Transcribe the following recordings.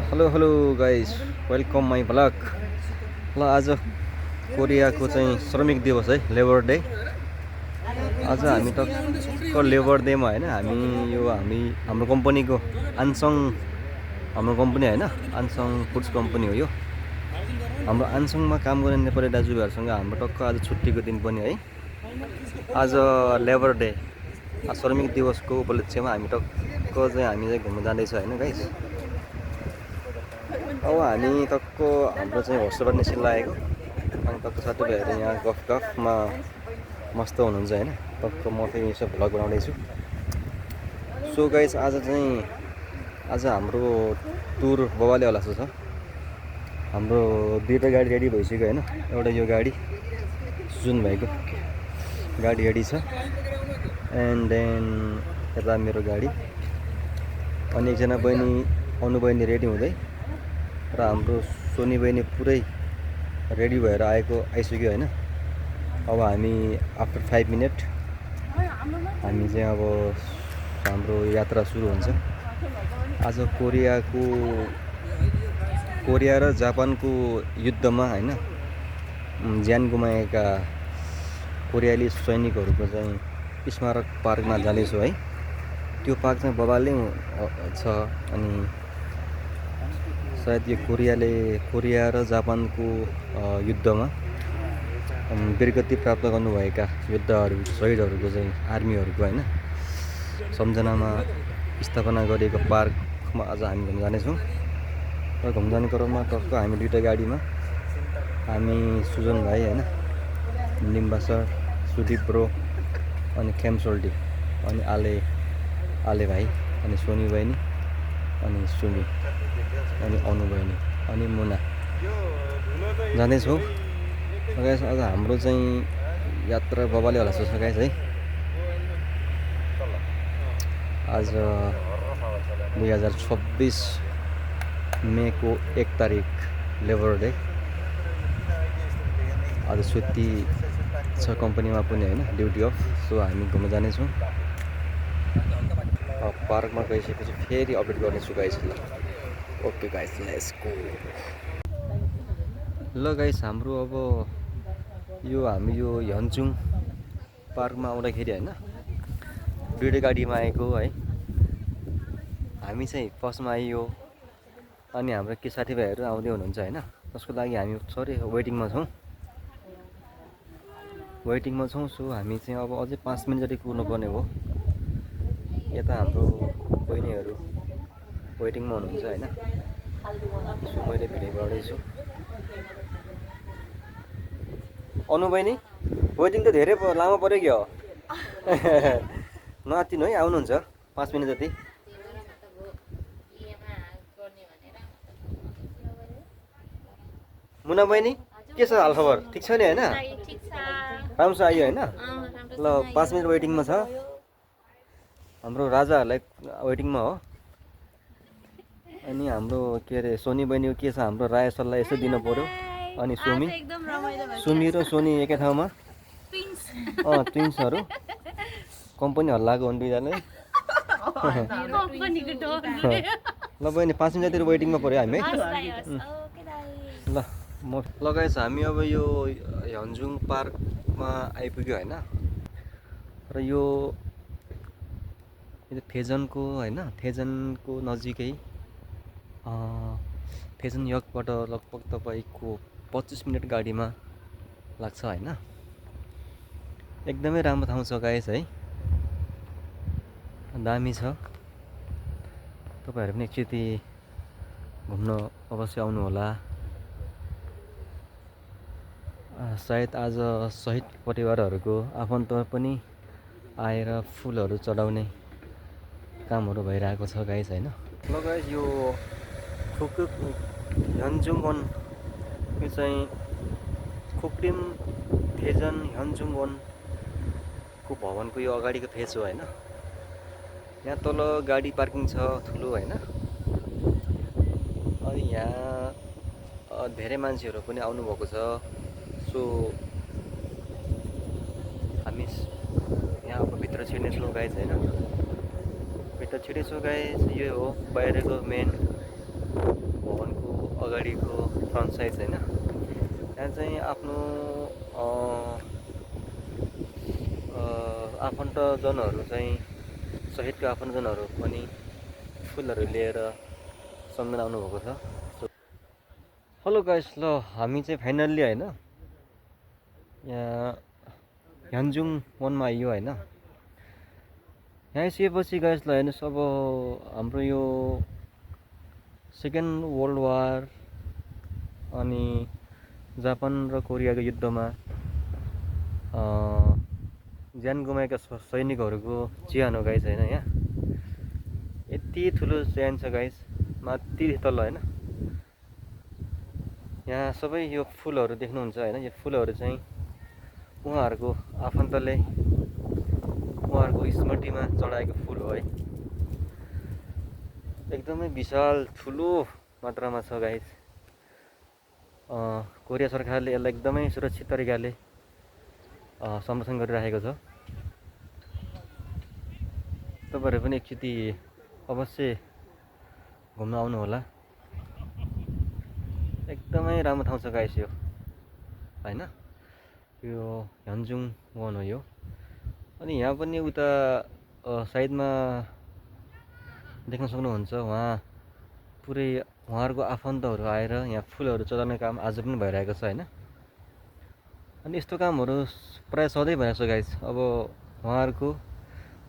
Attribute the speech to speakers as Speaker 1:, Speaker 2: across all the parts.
Speaker 1: Hello guys, welcome my blog. ल आज कोरियाको चाहिँ श्रमिक दिवस है, लेबर डे। आज हामी टक्क लेबर डेमा होइन, हाम्रो कम्पनीको आन्सङ, हाम्रो कम्पनी होइन, आन्सङ फुड्स कम्पनी हो यो। हाम्रो आन्सङमा काम गर्ने नेपाली दाजुभाइहरूसँग हाम्रो टक्क आज छुट्टीको दिन पनि है। आज लेबर डे, श्रमिक दिवसको उपलक्ष्यमा हामी टक्क चाहिँ घुम्न जाँदैछ होइन गाइस। अब हामी टक्क हाम्रो चाहिँ होस्टेलबाट निस्किन लागेको, अनि टक्क साथीभाइहरू यहाँ गफमा मस्त हुनुहुन्छ होइन। टक्क म फेरि यसो भ्लग बनाउँदैछु। सो गाइस, आज हाम्रो टुर बबाले होला जस्तो छ। हाम्रो दुईवटा गाडी रेडी भइसक्यो होइन। एउटा यो गाडी सुजुन भाइको गाडी रेडी छ, एन्ड देन यता मेरो गाडी, अनि एकजना बहिनी अनु बहिनी रेडी हुँदै, र हाम्रो सोनी बहिनी पुरै रेडी भएर आइसक्यो होइन। अब हामी आफ्टर 5 मिनट हामी चाहिँ अब हाम्रो यात्रा सुरु हुन्छ। आज कोरिया र जापानको युद्धमा होइन ज्यान गुमाएका कोरियाली सैनिकहरूको चाहिँ स्मारक पार्कमा जाँदैछु है। त्यो पार्क चाहिँ बबालले छ, अनि सायद यो कोरिया र जापानको युद्धमा वीरगति प्राप्त गर्नुभएका योद्धाहरू, शहीदहरूको चाहिँ आर्मीहरूको होइन सम्झनामा स्थापना गरिएको पार्कमा आज हामी घुम्न जानेछौँ। र घुम्न जाने क्रममा टक्क हामी दुईवटा गाडीमा, हामी सुजन भाइ होइन, लिम्बा सर, सुदीप ब्रो, अनि खेमसोल्टी, अनि आले भाइ, अनि सोनी बहिनी, अनि सुमी, अनि अनु बहिनी, अनि मुना जाँदैछौँ गाइस। आज हाम्रो चाहिँ यात्रा बबाले होला जस्तो छ गाइस है। आज 2026 मेको 1 तारिक लेबर डे। आज छुट्टी छ कम्पनीमा पनि होइन, ड्युटी अफ। सो हामी घुम्न जानेछौँ। पार्कमा गइसकेपछि फेरि अपडेट गर्नेछु गाइस। ल ओके गाइस, लेट्स गो। ल गाइस, हाम्रो अब हामी यो ह्योन्जुङ पार्कमा आउँदाखेरि होइन दुईवटा गाडीमा आएको है। हामी चाहिँ फर्स्टमा आइयो, अनि हाम्रो के साथीभाइहरू आउँदै हुनुहुन्छ होइन, जसको लागि हामी वेटिङमा छौँ। सो हामी चाहिँ अब अझै 5 मिनट जति कुर्नुपर्ने हो। यता हाम्रो बहिनीहरू वेटिङमा हुनुहुन्छ होइन। सो मैले भिडियो गर्दैछु। अनु बहिनी, वेटिङ त धेरै लामो पऱ्यो क्या हो। नआत्तिनु है, आउनुहुन्छ 5 मिनट जति। मुना बहिनी, के छ हालखबर? ठिक छ नि होइन? राम्रो आयो होइन। ल 5 मिनट वेटिङमा छ। हाम्रो राजाहरूलाई वेटिङमा हो। अनि हाम्रो के अरे सोनी बहिनीको के छ, हाम्रो राय सल्लाह यसो दिनु पऱ्यो। अनि सुमी र सोनी एकै ठाउँमा, ट्विन्सहरू कम्पनी हल्लाएको हुन् दुईजना। ल बहिनी, 5 मिनट जति वेटिङमा पऱ्यो हामी है। ल लगाएछ हामी अब यो ह्योन्जुङ पार्कमा आइपुग्यो होइन। र यो थेजनको होइन, थेजनको नजिकै थेजन यकबाट लगभग तपाईँको 25 मिनट गाडीमा लाग्छ होइन। एकदमै राम्रो ठाउँ छ गाइस है, दामी छ। तपाईँहरू पनि एकचोटि घुम्न अवश्य आउनुहोला। सायद आज शहीद परिवारहरूको आफन्त पनि आएर फुलहरू चढाउने कामहरू भइरहेको छ गाइस होइन। ल गाइस, यो ह्योन्जुङ वन, यो चाहिँ खुक्रिम थेजन ह्योन्जुङ वनको भवनको यो अगाडिको फेस हो होइन। यहाँ तल गाडी पार्किङ छ ठुलो होइन। अनि यहाँ धेरै मान्छेहरू पनि आउनुभएको छ। सो हामी यहाँ अब भित्र छिर्नेछौँ गाइस होइन। भित्र छिर्नेछौँ गाइस। यो हो बाहिरको मेन अगाडिको फ्रन्ट साइड होइन, त्यहाँ चाहिँ आफ्नो आफन्तजनहरू चाहिँ शहीदका आफन्तजनहरू पनि फुलहरू लिएर सम्झना आउनुभएको छ। हेलो गाइस, ल हामी चाहिँ फाइनल्ली होइन यहाँ ह्यान्जुङ वनमा आइयो होइन। यहाँ आइसकेपछि गाइस ल हेर्नुहोस्, अब हाम्रो यो सेकेन्ड वर्ल्ड वार अनि जापान र कोरियाको युद्धमा ज्यान गुमाएका सैनिकहरूको चिहान हो गाइस होइन। यहाँ यति ठुलो चिहान छ गाइस, माथि तल होइन। यहाँ सबै यो फुलहरू देख्नुहुन्छ होइन, यो फुलहरू चाहिँ उहाँहरूको आफन्तले उहाँहरूको स्मृतिमा चढाएको फुल हो है। एकदमै विशाल ठुलो मात्रामा छ गाइस। कोरिया सरकारले यसलाई एकदमै सुरक्षित तरिकाले संरक्षण गरिराखेको छ। तपाईँहरू पनि एकचोटि अवश्य घुम्न आउनु होला। एकदमै राम्रो ठाउँ छ गाइस यो होइन। यो ह्यान्जुङ वन हो यो। अनि यहाँ पनि उता साइडमा देख्न सक्नुहुन्छ, उहाँ पुरै उहाँहरूको आफन्तहरू आएर यहाँ फुलहरू चढाउने काम आज पनि भइरहेको छ होइन। अनि यस्तो कामहरू प्रायः सधैँ भइरहेको छ गाइस। अब उहाँहरूको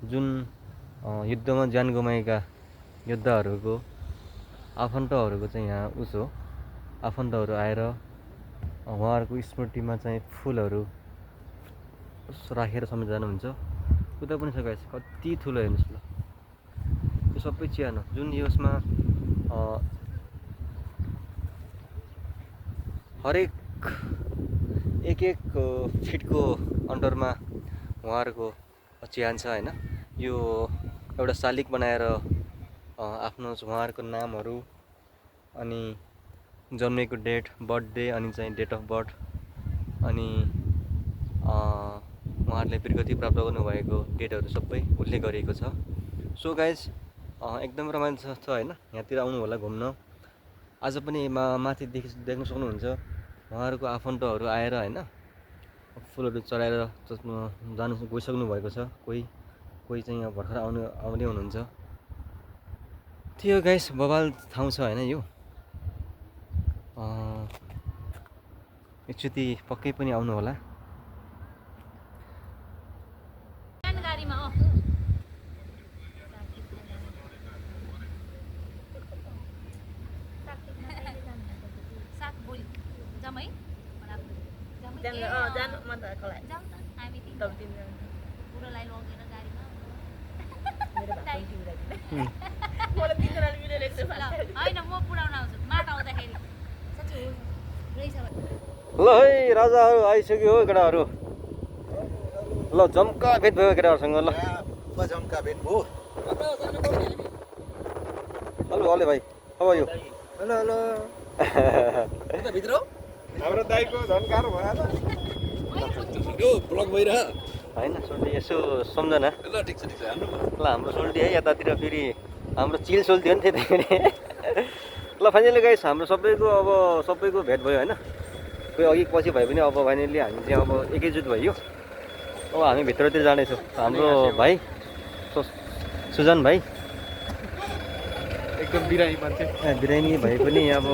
Speaker 1: जुन युद्धमा ज्यान गुमाएका योद्धाहरूको आफन्तहरूको चाहिँ यहाँ हो, आफन्तहरू आएर उहाँहरूको स्मृतिमा चाहिँ फुलहरू राखेर समेत जानुहुन्छ। उता पनि छ गाइस, कति ठुलो हेर्नुहोस् ल, यो सबै चिहान हो। जुन यसमा हरेक एक फिटको अन्डरमा उहाँहरूको चिहान छ होइन। यो एउटा शालिग बनाएर आफ्नो उहाँहरूको नामहरू अनि जन्मेको डेट, बर्थडे अनि चाहिँ डेट अफ बर्थ अनि उहाँहरूले वीरगति प्राप्त गर्नुभएको डेटहरू सबै उल्लेख गरिएको छ। सो गाइस एकदम रोमाञ्चक छ होइन। यहाँतिर आउनु होला घुम्न। आज पनि माथि देख्न सक्नुहुन्छ उहाँहरूको आफन्तहरू आएर होइन फुलहरू चढाएर गइसक्नु भएको छ। कोही चाहिँ यहाँ भर्खर आउँदै हुनुहुन्छ। त्यो गाइस बवाल ठाउँ छ होइन यो। एकचोटि पक्कै पनि आउनु होला। ल है राजाहरू आइसक्यो हो केटाहरू। ल जम्का भेट भयो केटाहरूसँग। ल
Speaker 2: जम्का भेट भयो।
Speaker 1: हेलो हले भाइ, अब यो
Speaker 2: हेलो हेलो भित्र हाम्रो दाइको झन्कार भयो यो ब्लग भइरह
Speaker 1: होइन। सोल्टी यसो सम्झना।
Speaker 2: ल ठिक छ हान्नु।
Speaker 1: ल हाम्रो सोल्टी है यतातिर फेरि हाम्रो चिल सोल्टी हो नि त्यही। ल फाइनली गाइस हाम्रो सबैको भेट भयो होइन। कोही अघि पछि भए पनि अब फाइनली हामी चाहिँ अब एकैजुट भयो। अब हामी भित्रतिर जानेछौँ। हाम्रो भाइ सुजन भाइ
Speaker 2: एकदम बिरामी मान्छे,
Speaker 1: बिरामी भए पनि अब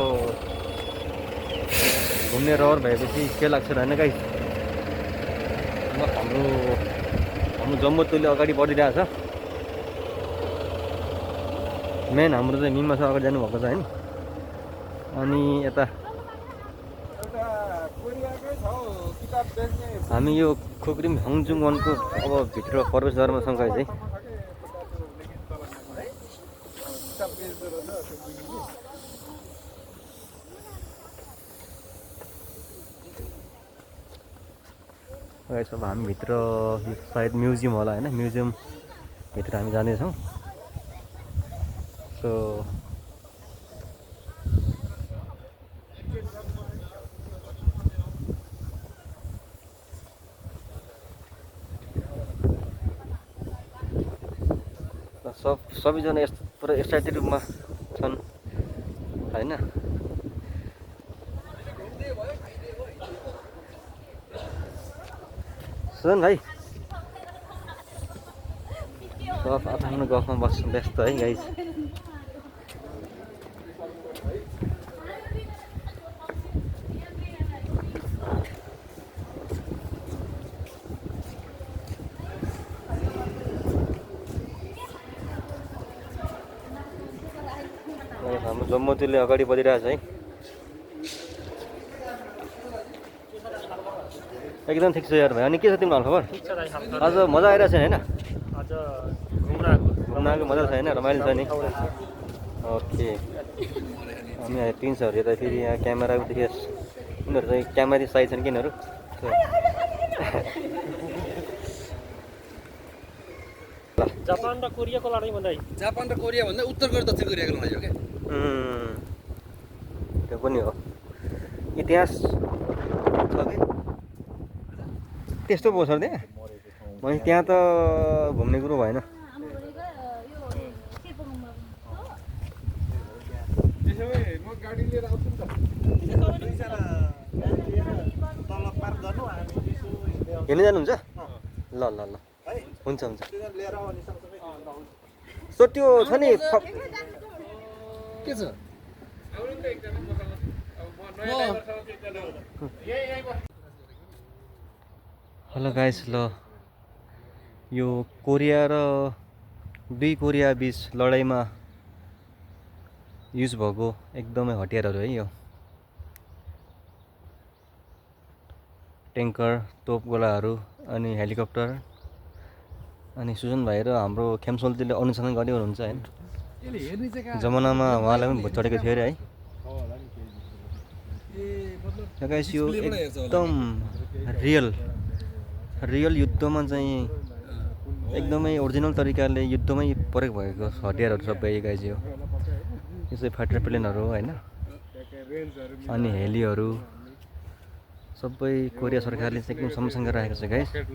Speaker 1: घुम्ने रहर भएपछि के लाग्छ र होइन गाइस। हाम्रो जम्बोतुलले अगाडि बढिरहेछ। मेन हाम्रो चाहिँ मिममा छ अगाडि जानुभएको छ होइन। अनि यता हामी यो खुक्रिम ह्यान्जुङ वनको अब भित्र प्रवेशद्वारमा छौँ गाइस है। अब हामी भित्र सायद म्युजियम होला होइन, म्युजियम भित्र हामी जानेछौँ। सो सबैजना यस्तो पुरा एक्साइटेड रूपमा छन् होइन। सुन भाइ गफ आफ्नो गफमा बस्नु व्यस्त है गाइज हाम्रो जम्मूले अगाडि बढिरहेछ है एकदम ठिक छ यार भाइ अनि के छ तिम्रो हालखबर आज मजा आइरहेछ होइन
Speaker 3: आज घुम्न
Speaker 1: आएको मजा छ होइन रमाइलो छ नि ओके हामी आयो 300 यता फेरि यहाँ क्यामेरा देखियो उनीहरू चाहिँ क्यामेरा साइज छन् कि यिनीहरू
Speaker 3: जापान र कोरियाको लडाइँ भन्दा
Speaker 2: जापान र कोरिया भन्दा उत्तर कोरिया दक्षिण कोरियाको लडाइँ हो क्या
Speaker 1: त्यो पनि हो इतिहास छ कि त्यस्तो पो छ त्यहाँ मैले त्यहाँ त घुम्ने कुरो भएन
Speaker 2: म गाडी लिएर आउँछु नि त
Speaker 1: हिँड्दै जानुहुन्छ ल ल ल हुन्छ हुन्छ सो त्यो छ नि
Speaker 2: के छ
Speaker 1: हेलो गाइस ल यो कोरिया र दुई कोरिया बीच लडाइँमा युज भएको एकदमै हतियारहरू है यो ट्याङ्कर तोपगोलाहरू अनि हेलिकप्टर अनि सुजन भाइ र हाम्रो खेमसोल्तीले अनुसन्धान गर्दै हुनुहुन्छ होइन जमानामा उहाँलाई पनि भुत चढेको थियो अरे है गाइस यो एकदम रियल युद्धमा चाहिँ एकदमै ओरिजिनल तरिकाले युद्धमै प्रयोग भएको हतियारहरू सबै गाइस यो यसै फाइटर प्लेनहरू होइन अनि हेलीहरू सबै कोरिया सरकारले चाहिँ एकदम समसँग राखेको छ गाइस
Speaker 2: रकेट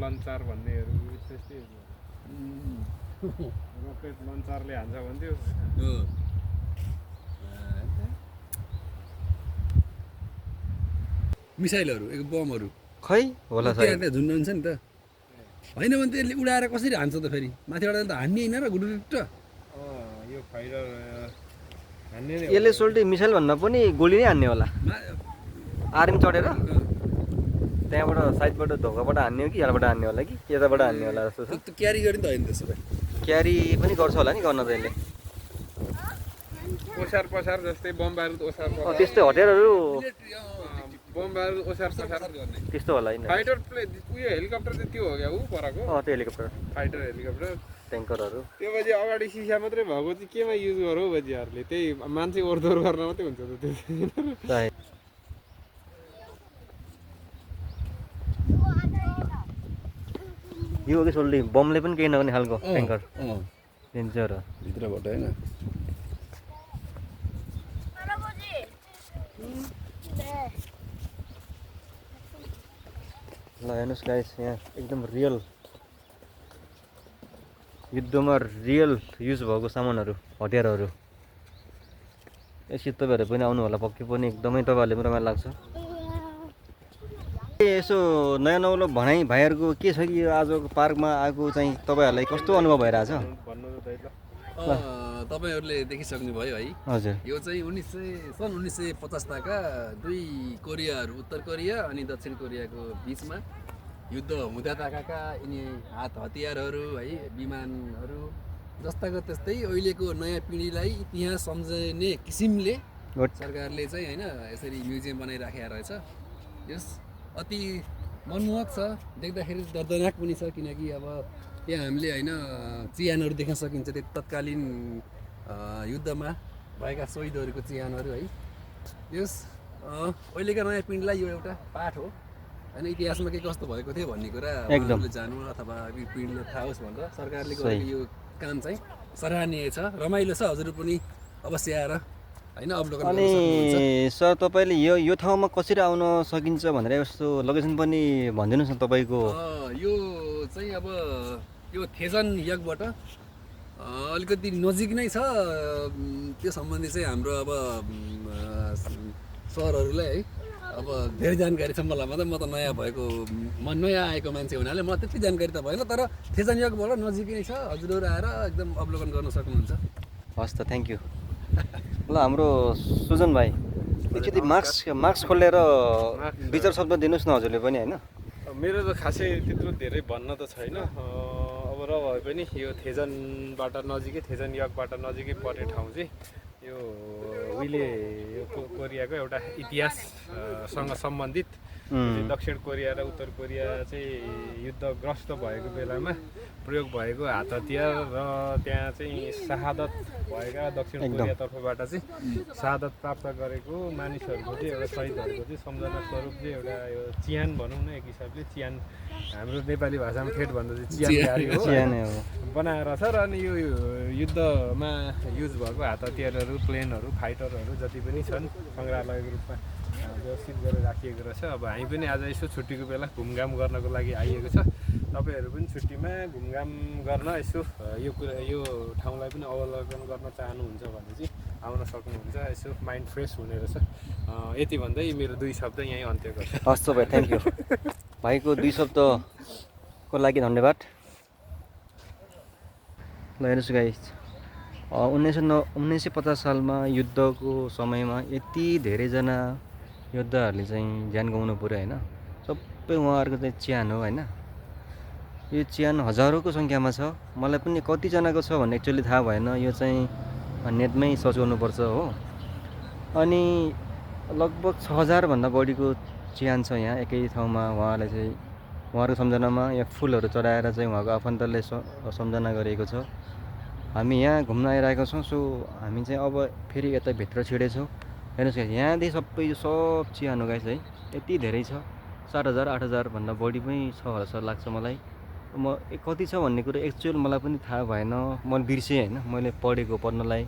Speaker 2: लन्चरले हान्छ भन्थ्यो मिसाइलहरू एक बमहरू
Speaker 1: खै होला सायद
Speaker 2: झुन्डाउँछ नि त होइन भने त्यसले उडाएर कसरी हान्छ त फेरि माथिबाट त हान्ने होइन र गुडुट यो फाइटर हान्ने
Speaker 1: यसले सोल्टी मिसाइल भन्दा पनि गोली नै हान्ने होला आर्मी चढेर त्यहाँबाट साइडबाट ढोकाबाट हान्ने हो कि यहाँबाट हान्ने होला कि यताबाट हान्ने होला जस्तो छ
Speaker 2: त्यो क्यारी गर्ने त होइन त्यसो भए
Speaker 1: क्यारी पनि गर्छ होला नि गर्न त यसले
Speaker 2: ओसार पसार जस्तै बम बारुद ओसार पसार
Speaker 1: त्यस्तै हतियारहरू
Speaker 2: बम बारुद ओसार पसार गर्ने
Speaker 1: त्यस्तो होला होइन
Speaker 2: फाइटर प्लेन उयो हेलिकप्टर चाहिँ त्यो हो क्या ऊ परको
Speaker 1: त्यो हेलिकप्टर
Speaker 2: फाइटर हेलिकप्टर
Speaker 1: ट्याङ्करहरू
Speaker 2: त्यो बजी अगाडि सिसा मात्रै भएको चाहिँ केमा युज गरौँ बजीहरूले त्यही मान्छे ओहोरदोहोर गर्न मात्रै हुन्छ त त्यो
Speaker 1: यो कि सोल्टी बमले पनि केही नगर्ने खालको ट्याङ्कर डेन्जर हो
Speaker 2: भित्रबाट होइन
Speaker 1: ल हेर्नुहोस् गाइस यहाँ एकदम रियल युद्धमा रियल युज भएको सामानहरू हतियारहरू यसो तपाईँहरू पनि आउनु होला पक्कै पनि एकदमै तपाईँहरूले पनि रमाइलो लाग्छ यसो नयाँ नौलो भनाइ भाइहरूको के छ कि आजको पार्कमा आएको चाहिँ तपाईँहरूलाई कस्तो अनुभव भइरहेछ
Speaker 2: तपाईँहरूले देखिसक्नु भयो है
Speaker 1: हजुर
Speaker 2: यो चाहिँ सन् 1950 दुई कोरियाहरू उत्तर कोरिया अनि दक्षिण कोरियाको बिचमा युद्ध हुँदा ताका यिनी हात हतियारहरू है विमानहरू जस्ताको त्यस्तै अहिलेको नयाँ पिँढीलाई इतिहास सम्झने किसिमले सरकारले चाहिँ होइन यसरी म्युजियम बनाइराखेको रहेछ यस अति मनमोहक छ देख्दाखेरि दर्दनाक पनि छ किनकि अब त्यहाँ हामीले होइन चिहानहरू देख्न सकिन्छ त्यो तत्कालीन युद्धमा भएका शहीदहरूको चिहानहरू है यस अहिलेका नयाँ पिँढीलाई यो एउटा पाठ हो होइन इतिहासमा के कस्तो भएको थियो भन्ने कुरा उहाँहरूले जानु अथवा पिँढीलाई थाहा होस् भनेर सरकारले गरेको यो काम चाहिँ सराहनीय छ रमाइलो छ हजुर पनि अवश्य आएर होइन अवलोकन गर्न सक्नुहुन्छ।
Speaker 1: अनि सर तपाईँले यो ठाउँमा कसरी आउन सकिन्छ भनेर यस्तो लोकेसन पनि भनिदिनुहोस् न तपाईँको
Speaker 2: यो चाहिँ अब यो थेजन यगबाट अलिकति नजिक नै छ त्यो सम्बन्धी चाहिँ हाम्रो अब सरहरूलाई है अब धेरै जानकारी छ मलाई मात्रै, म त नयाँ भएको नयाँ आएको मान्छे हुनाले मलाई त्यति जानकारी त भएन, तर थेजान यगबाट नजिकै छ, हजुरहरू आएर एकदम अवलोकन गर्न सक्नुहुन्छ।
Speaker 1: हस् त, थ्याङ्क यू। ल हाम्रो सुजन भाइ एकचोटि मार्क्स खोलेर विचार शब्द दिनुहोस् न हजुरले पनि होइन।
Speaker 4: मेरो त खासै त्यत्रो धेरै भन्न त छैन, अब र भए पनि यो थेजनबाट नजिकै, थेजन यगबाट नजिकै पर्ने ठाउँ चाहिँ यो उहिले यो कोरियाको एउटा इतिहाससँग सम्बन्धित दक्षिण कोरिया र उत्तर कोरिया चाहिँ युद्धग्रस्त भएको बेलामा प्रयोग भएको हात हतियार र त्यहाँ चाहिँ शहादत भएका दक्षिण कोरिया तर्फबाट चाहिँ शहादत प्राप्त गरेको मानिसहरूको चाहिँ एउटा शहीदहरूको चाहिँ सम्झना स्वरूप चाहिँ एउटा यो चियान भनौँ न, एक हिसाबले चियान, हाम्रो नेपाली भाषामा ठेट भन्दा चाहिँ चियान हो बनाएर छ। र अनि यो युद्धमा युज भएको हात हतियारहरू, प्लेनहरू, फाइटरहरू जति पनि छन् सङ्ग्रहालयको रूपमा व्यवस्थित गरेर राखिएको रहेछ। अब हामी पनि आज यसो छुट्टीको बेला घुमघाम गर्नको लागि आइएको छ। तपाईँहरू पनि छुट्टीमा घुमघाम गर्न यसो यो ठाउँलाई पनि अवलोकन गर्न चाहनुहुन्छ भने चाहिँ आउन सक्नुहुन्छ, यसो माइन्ड फ्रेस हुने रहेछ। यति भन्दै मेरो 2 शब्द यहीँ अन्त्य गर्छु।
Speaker 1: हस् त भाइ, थ्याङ्क यू। भाइको 2 शब्दको लागि धन्यवाद। ल हेर्नुहोस् गाइस, 1950 सालमा युद्धको समयमा यति धेरैजना योद्धाहरूले चाहिँ ज्यान गुमाउनु पऱ्यो होइन। सबै उहाँहरूको चाहिँ चिहान हो होइन। यो चिहान हजारौँको सङ्ख्यामा छ। मलाई पनि कतिजनाको छ भन्ने एक्चुअली थाहा भएन, यो चाहिँ नेटमै सर्च गर्नुपर्छ हो। अनि लगभग 6000 भन्दा बढीको चिहान छ यहाँ एकै ठाउँमा। उहाँलाई चाहिँ उहाँहरूको सम्झनामा यहाँ फुलहरू चढाएर चाहिँ उहाँको आफन्तले सम्झना गरिएको छ। हामी यहाँ घुम्न आइरहेको छौँ। सो हामी चाहिँ अब फेरि यता भित्र छिरेछौँ। हेर्नुहोस् गाइस, यहाँदेखि सबै सब चिहान हो गाइस है। यति धेरै छ, 7000 8000 भन्दा बढी पनि छ जस्तो लाग्छ मलाई। म कति छ भन्ने कुरो एक्चुअल मलाई पनि थाहा भएन, मैले बिर्सेँ होइन, मैले पढ्नलाई।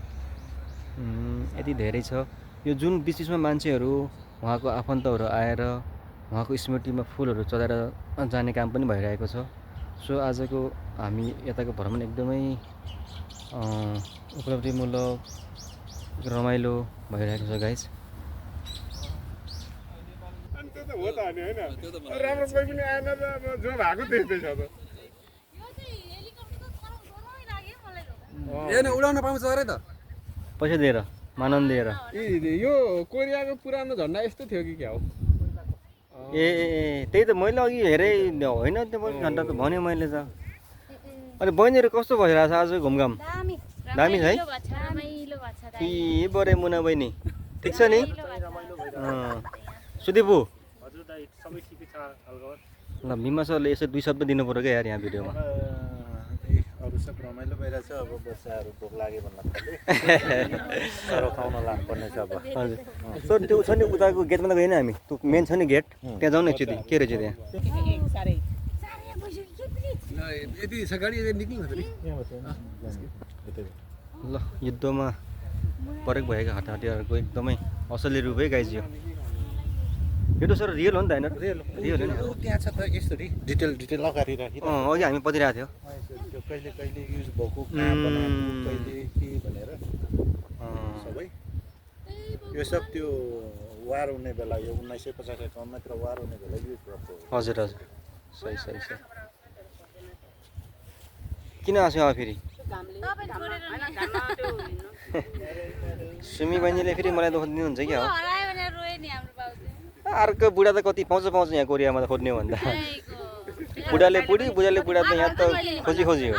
Speaker 1: यति धेरै छ। यो जुन बिचमा मान्छेहरू उहाँको आफन्तहरू आएर उहाँको स्मृतिमा फुलहरू चढाएर जाने काम पनि भइरहेको छ। सो आजको हामी यताको भ्रमण एकदमै उपलब्धिमूलक रमाइलो भइरहेको छ गाइस।
Speaker 2: उडाउन पाउँछ अरे त,
Speaker 1: पैसा दिएर मानन दिएर।
Speaker 4: यो कोरियाको पुरानो झन्डा यस्तो थियो कि क्या हो?
Speaker 1: ए त्यही त मैले अघि हेरेँ होइन, त्यो घन्टा त भने मैले त। अनि बहिनीहरू कस्तो भइरहेछ आज घुमघाम? दामी छ है। ए बरे मुना बहिनी ठिक छ नि? सुदीपू ल मिमा सरले यसो 2 शब्द दिनु पऱ्यो क्या यार यहाँ भिडियोमा।
Speaker 5: अरू सब रमाइलो भइरहेछ। अब बच्चाहरू भोक लाग्यो भन्दा सर खाउन लाग्नुपर्ने छ अब।
Speaker 1: हजुर सर, त्यो छ नि उताको गेटमा त गएन हामी, त्यो मेन छ नि गेट, त्यहाँ जाउँ न एकचोटि। के रहेछ त्यहाँ?
Speaker 2: यति छ गाडी निक्लिनु छ नि।
Speaker 1: ल युद्धमा प्रयोग भएका हतियारहरूको एकदमै असली रूप है गाइज यो। यो त सर रियल हो नि त होइन? रियल हो नि।
Speaker 5: त्यहाँ छ त यसरी डिटेल अगाडि राखी
Speaker 1: अघि हामी पढिरहेको थियो
Speaker 5: त्यो कहिले कहिले युज भएको, कहाँ बनाएको, कहिले के भनेर सबै यो सब त्यो वार हुने बेला, यो 1950 तिर वार हुने बेला युज भएको।
Speaker 1: हजुर हजुर, सही सही सही। किन आएको अब फेरि? सुमी बहिनीले फेरि मलाई दुःख दिनुहुन्छ क्या हो। अर्को बुढा त कति पाउँछ यहाँ कोरियामा त खोज्ने भन्दा। बुढाले बुढा त यहाँ त खोजी हो।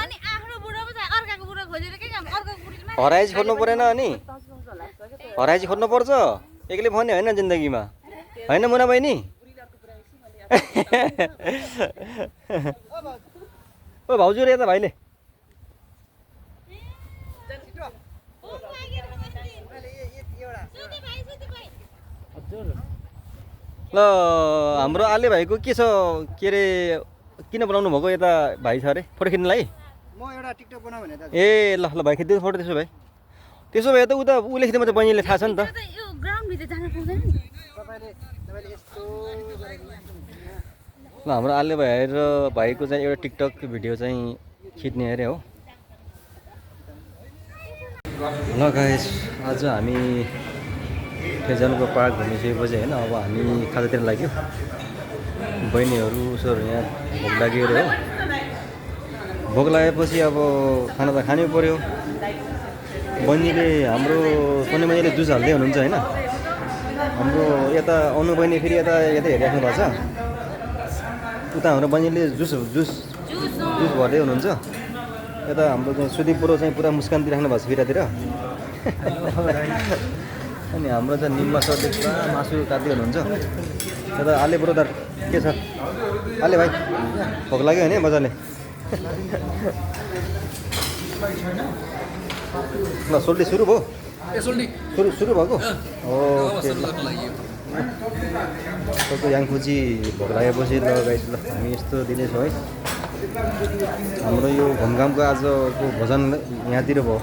Speaker 1: हराएपछि खोज्नु परेन अनि? हराएपछि खोज्नु पर्छ, एक्लै भन्ने होइन जिन्दगीमा, होइन मुना बहिनी? ओ भाउजू रे यता भाइले। ल हाम्रो आले भाइको के छ, के अरे किन बनाउनु भएको यता भाइ छ अरे फोटो खिच्नलाई?
Speaker 6: म एउटा टिकटक बनाऊ भने त।
Speaker 1: ए ल ल भाइ खिच्दिनु फोटो। त्यसो भए त उता उसले खिच्नु त बहिनीले थाहा छ नि त।
Speaker 7: यो ग्राउन्ड भित्र जान पाउँदैन नि।
Speaker 6: तपाईले यस्तो
Speaker 1: ल हाम्रो आले भाइ र भाइको चाहिँ एउटा टिकटक भिडियो चाहिँ खिच्ने अरे हो। ल गाइस, आज हामी थेजनको पार्क घुमिसकेपछि होइन अब हामी खाजातिर लाग्यो बहिनीहरू उसोहरू यहाँ भोक लागेर हो भोक लागेपछि अब खाना त खानै पऱ्यो बहिनीले हाम्रो सोनी बहिनीले जुस हाल्दै हुनुहुन्छ होइन हाम्रो यता अनु बहिनी फेरि यता हेरिराख्नु भएको छ उता हाम्रो बहिनीले जुस भर्दै हुनुहुन्छ यता हाम्रो चाहिँ सुदीप बुढो चाहिँ पुरा मुस्कान दिइराख्नु भएको छ बिरातिर अनि हाम्रो चाहिँ निम्बा सरले पुरा मासु काट्दै हुनुहुन्छ यता आले बुढो त के छ आले भाइ भोक लाग्यो होइन मजाले ल सोल्टी सुरु भयो सुरु भएको ओके सबको याङखुची भोक लागेपछि ल गाइस ल हामी यस्तो दिँदैछौँ है हाम्रो यो घुमघामको आजको भोजन यहाँतिर भयो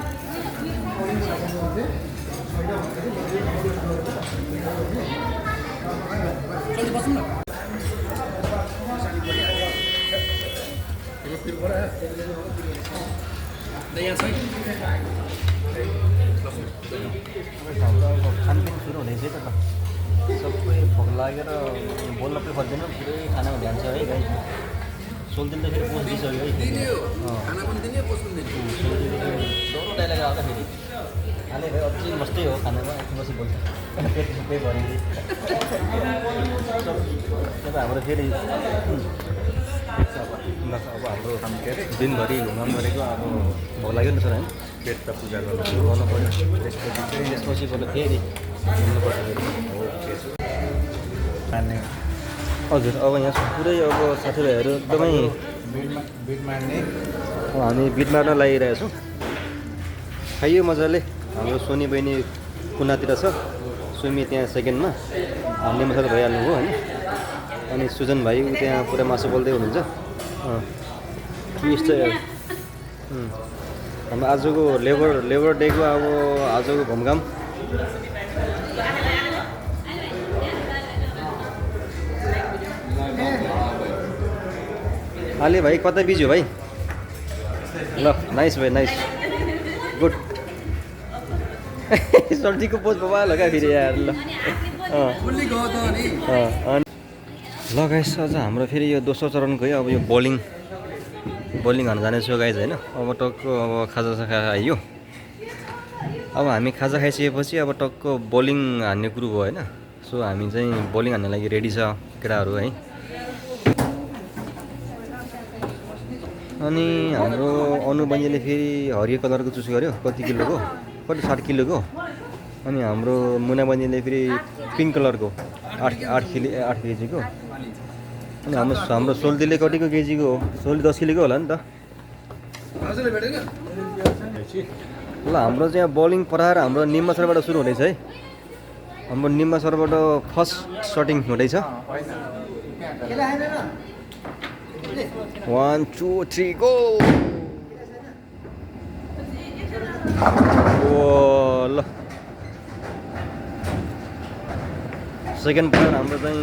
Speaker 1: खानपिन सुरु हुँदैछ त सबै भोक लागेर बोल्न पनि खोज्दैन पुरै खानामा ध्यान छ है गाई सोल्दिन त फेरि पोसिसक्यो है दोहोरो डाइलग आउँदा फेरि खाने भाइ अझै मस्तै हो खानामा बसी बोल्छ पेट सबै भरिँदै अब हाम्रो फेरि अब हाम्रो दिनभरि घुमाउनु गरेको अब भोक लाग्यो नि सर होइन पेट त पूजा गर्नु पऱ्यो त्यसपछि बरु फेरि घुम्नुपर्छ हजुर अब यहाँ पुरै अब साथीभाइहरू एकदमै हामी बिट मार्न लागिरहेको छौँ खाइयो मजाले हाम्रो सोनी बहिनी कुनातिर छ सुमी त्यहाँ सेकेन्डमा हाल्ने मसाला भइहाल्नु हो होइन अनि सुजन भाइ त्यहाँ पुरा मासु बोल्दै हुनुहुन्छ हाम्रो आजको लेबर डेको अब आजको घुमघाम आले भाइ कता बिजी हो भाइ ल नाइस भाइ नाइस गुड सब्जीको पोज बाबा लगा फेरि यार ल ल गाइस अझ हाम्रो फेरि यो दोस्रो चरण गयो अब यो बलिङ हाल्न जानेछु गाइस होइन अब टक्क अब खाजा खाइयो अब हामी खाजा खाइसकेपछि अब टक्क बलिङ हान्ने कुरो भयो होइन सो हामी चाहिँ बलिङ हान्ने लागि रेडी छ केटाहरू है अनि हाम्रो अनु बहिनीले फेरि हरियो कलरको चुज गर्यो कति 60 किलोको अनि हाम्रो मुना बहिनीले फेरि पिङ्क कलरको 8 केजीको अनि हाम्रो सोल्दीले कतिको केजीको हो सोल्दी 10 किलोको होला नि त ल हाम्रो चाहिँ बलिङ पराएर हाम्रो निम्बा सरबाट सुरु हुँदैछ है हाम्रो निम्बा सरबाट फर्स्ट सर्टिङ हुँदैछ 1 2 3 गो ल सेकेन्ड प्लेयर हाम्रो चाहिँ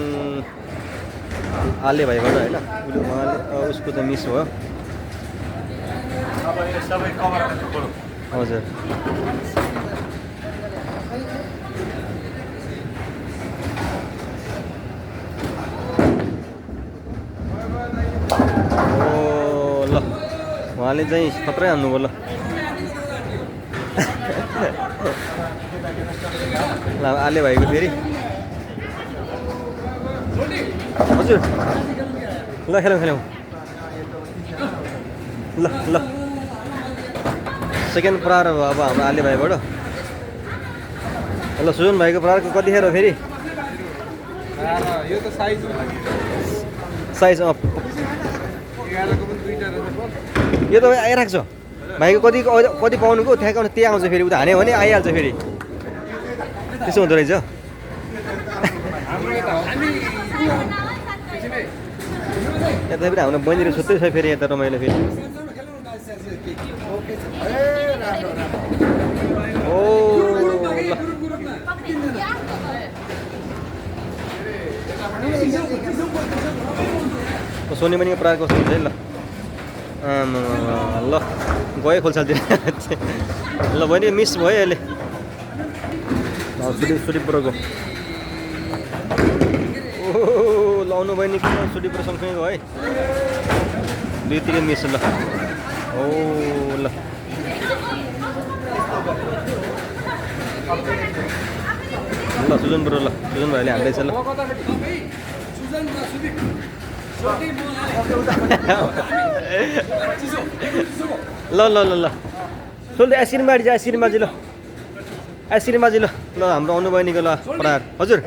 Speaker 1: आले भाइबाट होइन उहाँले उसको चाहिँ मिस भयो हजुर ल उहाँले चाहिँ खत्रै हान्नुभयो ल आले भाइको फेरि हजुर ल खेलौँ ल सेकेन्ड प्रहार अब हाम्रो आले भाइबाट ल सुजन भाइको प्रहारको कतिखेर फेरि
Speaker 4: यो त साइज
Speaker 1: अफ यो त आइरहेको छ भाइको कति पाउनुको ठ्याक्क त्यहाँ आउँछ फेरि उता हान्यो भने आइहाल्छ फेरि त्यसो हुँदो रहेछ यता फेरि हाम्रो बहिनीहरू सुत्दै छ फेरि यता रमाइलो फेरि ओ ल सोनी बहिनीको प्रायः कस्तो हुन्छ है ल गयो खोल्सालतिर ल बहिनी मिस भयो अहिले सुदीप ब्रोको ओहो लाउनु बहिनीको सुदीप ब्रो सँगसँगै हो है दुईतिर मिस ल ओ ल ल सुजन ब्रो ल सुजन भाइले हान्दैछ ल ल ल ल ल सोल्दै आइसक्रिम बाँडी आइसक्रिम बाजी ल आइसक्रिम बाजी ल ल हाम्रो अनु बहिनीको ल प्रहार हजुर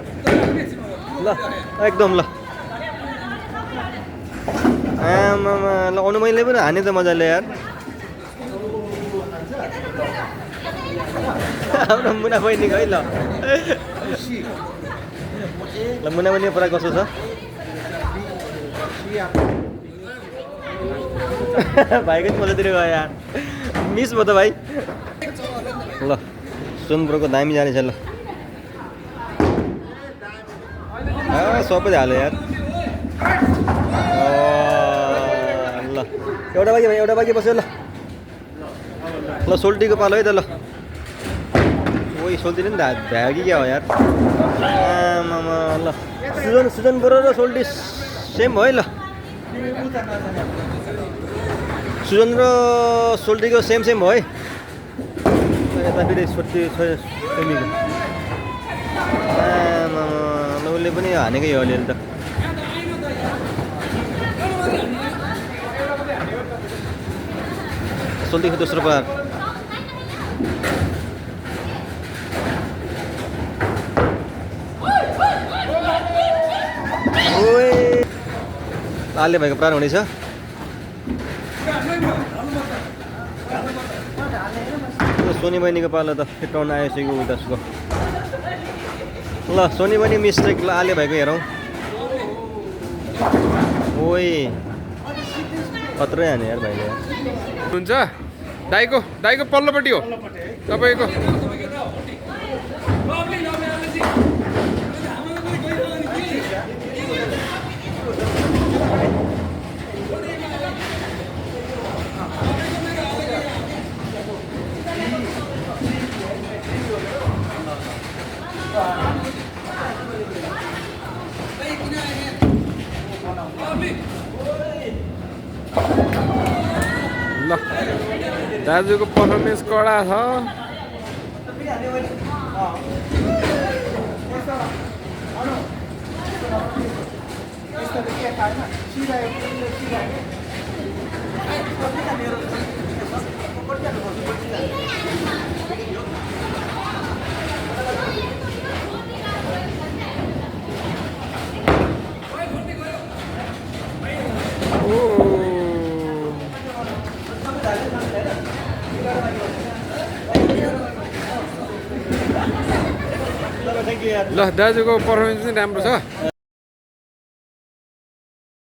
Speaker 1: ल एकदम ल आमामा ल अनु बहिनीले पनि हाने त मजाले यार हाम्रो मुना बहिनीको है ल ल मुना बहिनीको प्रहार कस्तो छ भाइको पनि मजातिर गयो यार मिस भयो त भाइ ल सुनब्रोको दामी जाने छ ल सबै हाल्यो यार ल एउटा बाँकी भाइ एउटा बाँकी बस्यो ल ल सोल्टीको पालो है त ल ओइ सोल्टीले पनि भ्यायो कि क्या हो यार आमामा ल सुजन ब्रो र सोल्टी सेम हो है ल सुजन र सोल्टीको सेम हो है यता फेरि सोल्टी सेमीको आमामा उसले पनि हानेकै हो अलिअलि त सोल्टीको दोस्रो प्रहार आले भाइको प्रहार हुनेछ सोनी बहिनीको पालो त फिटाउन आइसक्यो उतासको ल सोनी बहिनी मिस्टेक ल आले भाइको हेरौँ ओइ खत्रै हाने यार भाइले
Speaker 4: हुन्छ दाइको पल्लोपट्टि हो तपाईँको ल दाजुको पर्फर्मेन्स कडा छ ल दाजुको पर्फर्मेन्स चाहिँ राम्रो छ